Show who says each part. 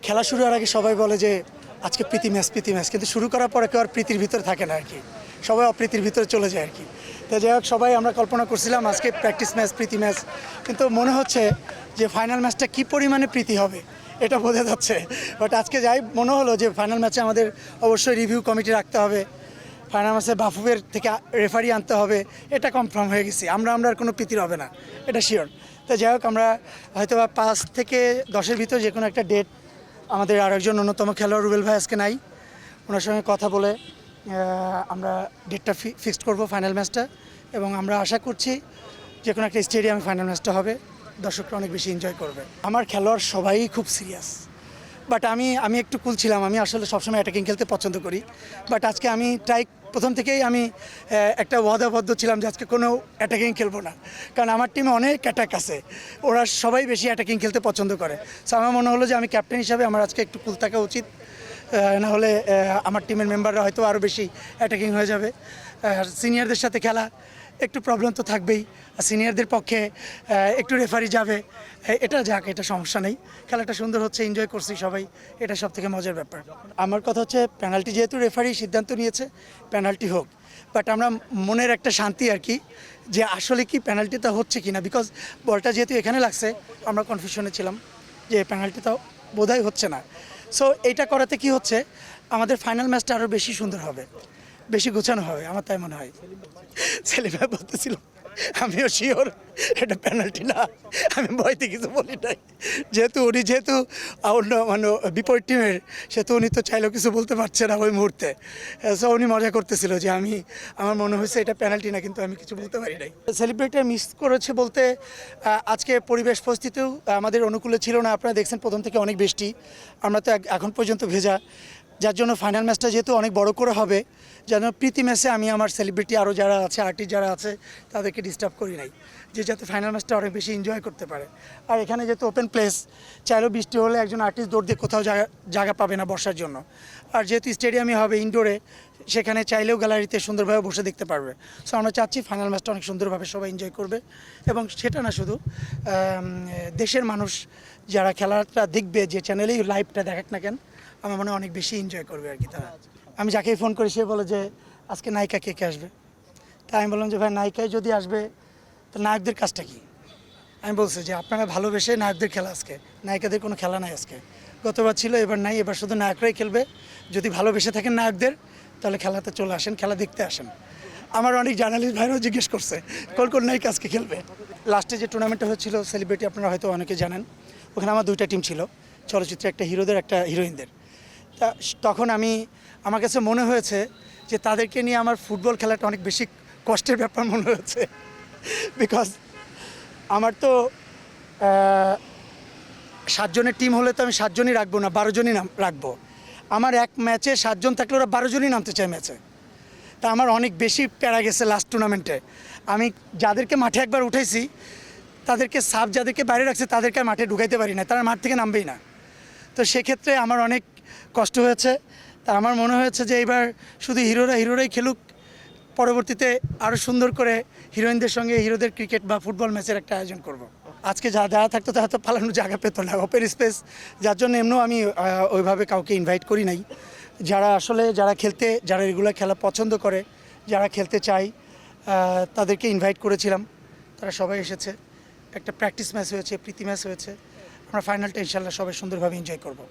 Speaker 1: খেলা শুরু হওয়ার আগে সবাই বলে যে আজকে প্রীতি ম্যাচ, কিন্তু শুরু করার পরে কেউ আর প্রীতির ভিতরে থাকে না আর কি, সবাই অপ্রীতির ভিতরে চলে যায় আর কি। তো যাই হোক, সবাই আমরা কল্পনা করছিলাম আজকে প্র্যাকটিস ম্যাচ, প্রীতি ম্যাচ, কিন্তু মনে হচ্ছে যে ফাইনাল ম্যাচটা কী পরিমাণে প্রীতি হবে এটা বোঝা যাচ্ছে। বাট আজকে যাই মনে হলো যে ফাইনাল ম্যাচে আমাদের অবশ্যই রিভিউ কমিটি রাখতে হবে, ফাইনাল ম্যাচে বাফুফের থেকে রেফারি আনতে হবে, এটা কনফার্ম হয়ে গেছি। আমরা আর কোনো প্রীতির হবে না, এটা শিওর। তো যাই হোক, আমরা হয়তো 5 থেকে 10-এর ভিতর যে কোনো একটা ডেট, আমাদের আরেকজন অন্যতম খেলোয়াড় রুবেল ভাই আজকে নাই, ওনার সঙ্গে কথা বলে আমরা ডেটটা ফিক্সড করব ফাইনাল ম্যাচটা, এবং আমরা আশা করছি যে কোনো একটা স্টেডিয়ামে ফাইনাল ম্যাচটা হবে, দর্শকরা অনেক বেশি এনজয় করবে। আমার খেলোয়াড় সবাই খুব সিরিয়াস, বাট আমি একটু কুল ছিলাম। আমি আসলে সবসময় অ্যাটাকিং খেলতে পছন্দ করি, বাট আজকে আমি প্রথম থেকেই আমি একটা ওয়াদাবদ্ধ ছিলাম যে আজকে কোনো অ্যাটাকিং খেলবো না, কারণ আমার টিমে অনেক অ্যাটাক আছে, ওরা সবাই বেশি অ্যাটাকিং খেলতে পছন্দ করে। সো আমার মনে হলো যে আমি ক্যাপ্টেন হিসাবে আমার আজকে একটু কুল থাকা উচিত, না হলে আমার টিমের মেম্বাররা হয়তো আরও বেশি অ্যাটাকিং হয়ে যাবে। সিনিয়রদের সাথে খেলা, একটু প্রবলেম তো থাকবেই, সিনিয়রদের পক্ষে একটু রেফারি যাবে, এটা যাক, এটা সমস্যা নেই। খেলাটা সুন্দর হচ্ছে, এনজয় করছি সবাই, এটা সব থেকে মজার ব্যাপার। আমার কথা হচ্ছে পেনাল্টি যেহেতু রেফারি সিদ্ধান্ত নিয়েছে, পেনাল্টি হোক, বাট আমরা মনের একটা শান্তি আর কি, যে আসলে কি পেনাল্টিটা হচ্ছে কি না, বিকজ বলটা যেহেতু এখানে লাগছে, আমরা কনফিউশনে ছিলাম যে পেনাল্টিটা বোধহয় হচ্ছে না। সো এইটা করাতে কি হচ্ছে, আমাদের ফাইনাল ম্যাচটা আরও বেশি সুন্দর হবে, বেশি গোছানো হবে, আমার তাই মনে হয়। সেলিম ভাই বলতেছিল, আমিও শিওর এটা পেনাল্টি না, আমি ভয়তে কিছু বলি নাই, যেহেতু অন্য মানে বিপরীত টিমের, সেহেতু উনি তো চাইলেও কিছু বলতে পারছে না ওই মুহূর্তে। সো উনি মজা করতেছিল যে আমার মনে হয়েছে এটা পেনাল্টি না, কিন্তু আমি কিছু বলতে পারি নাই। সেলিব্রেটার মিস করেছে বলতে, আজকে পরিবেশ পরিস্থিতিও আমাদের অনুকূলে ছিল না। আপনারা দেখছেন প্রথম থেকে অনেক বৃষ্টি, আমরা তো এখন পর্যন্ত ভেজা, যার জন্য ফাইনাল ম্যাচটা যেহেতু অনেক বড় করে হবে, যেন প্রীতি ম্যাচে আমি আমার সেলিব্রিটি আরও যারা আছে, আর্টিস্ট যারা আছে, তাদেরকে ডিস্টার্ব করি নাই, যে যাতে ফাইনাল ম্যাচটা অনেক বেশি এনজয় করতে পারে। আর এখানে যেহেতু ওপেন প্লেস, চাইলেও বৃষ্টি হলে একজন আর্টিস্ট দৌড় দিয়ে কোথাও জায়গা পাবে না বসার জন্য। আর যেহেতু স্টেডিয়ামে হবে ইনডোরে, সেখানে চাইলেও গ্যালারিতে সুন্দরভাবে বসে দেখতে পারবে। সো আমরা চাচ্ছি ফাইনাল ম্যাচটা অনেক সুন্দরভাবে সবাই এনজয় করবে, এবং সেটা না শুধু দেশের মানুষ যারা খেলাটা দেখবে, যে চ্যানেলেই লাইভটা দেখাক না কেন, আমার মনে হয় অনেক বেশি এনজয় করবে আর কি তারা। আমি যাকেই ফোন করি সে বলে যে আজকে নায়িকা কে কে আসবে, তাই আমি বললাম যে ভাই, নায়িকায় যদি আসবে তো নায়কদের কাজটা কি। আমি বলছি যে আপনারা ভালোবেসে নায়কদের খেলা, আজকে নায়িকাদের কোনো খেলা নাই আজকে, গতবার ছিল, এবার নাই, এবার শুধু নায়করাই খেলবে। যদি ভালোবেসে থাকেন নায়কদের, তাহলে খেলাতে চলে আসেন, খেলা দেখতে আসেন। আমার অনেক জার্নালিস্ট ভাইরাও জিজ্ঞেস করছে কোন নায়িকা আজকে খেলবে। লাস্টে যে টুর্নামেন্টটা হচ্ছিল সেলিব্রিটি, আপনারা হয়তো অনেকে জানেন, ওখানে আমার 2টা টিম ছিল, চলচ্চিত্রে একটা হিরোদের, একটা হিরোইনদের। তখন আমার কাছে মনে হয়েছে যে তাদেরকে নিয়ে আমার ফুটবল খেলাটা অনেক বেশি কষ্টের ব্যাপার মনে হয়েছে, বিকজ আমার তো 7 জনের টিম হলে তো আমি 7 জনই রাখবো না, 12 জনই রাখবো। আমার এক ম্যাচে 7 জন থাকলে ওরা 12 জনই নামতে চায় ম্যাচে। তা আমার অনেক বেশি প্যারা গেছে লাস্ট টুর্নামেন্টে। আমি যাদেরকে মাঠে একবার উঠাইছি, তাদেরকে সাব যাদেরকে বাইরে রাখছে, তাদেরকে মাঠে ঢুকাইতে পারি না, তারা মাঠ থেকে নামবেই না। তো সেক্ষেত্রে আমার অনেক কষ্ট হয়েছে। তা আমার মনে হয়েছে যে এবার শুধু হিরোরাই খেলুক, পরবর্তীতে আরও সুন্দর করে হিরোইনদের সঙ্গে হিরোদের ক্রিকেট বা ফুটবল ম্যাচের একটা আয়োজন করব। আজকে যারা থাকতো তারা তো পালানোর জায়গা পেতো না, ওপেন স্পেস, যার জন্য এমনিও আমি ওইভাবে কাউকে ইনভাইট করি নাই। যারা রেগুলার খেলা পছন্দ করে, যারা খেলতে চায়, তাদেরকে ইনভাইট করেছিলাম, তারা সবাই এসেছে। একটা প্র্যাকটিস ম্যাচ হয়েছে, প্রীতি ম্যাচ হয়েছে। আমরা ফাইনালটা ইনশাল্লাহ সবাই সুন্দরভাবে এনজয় করব।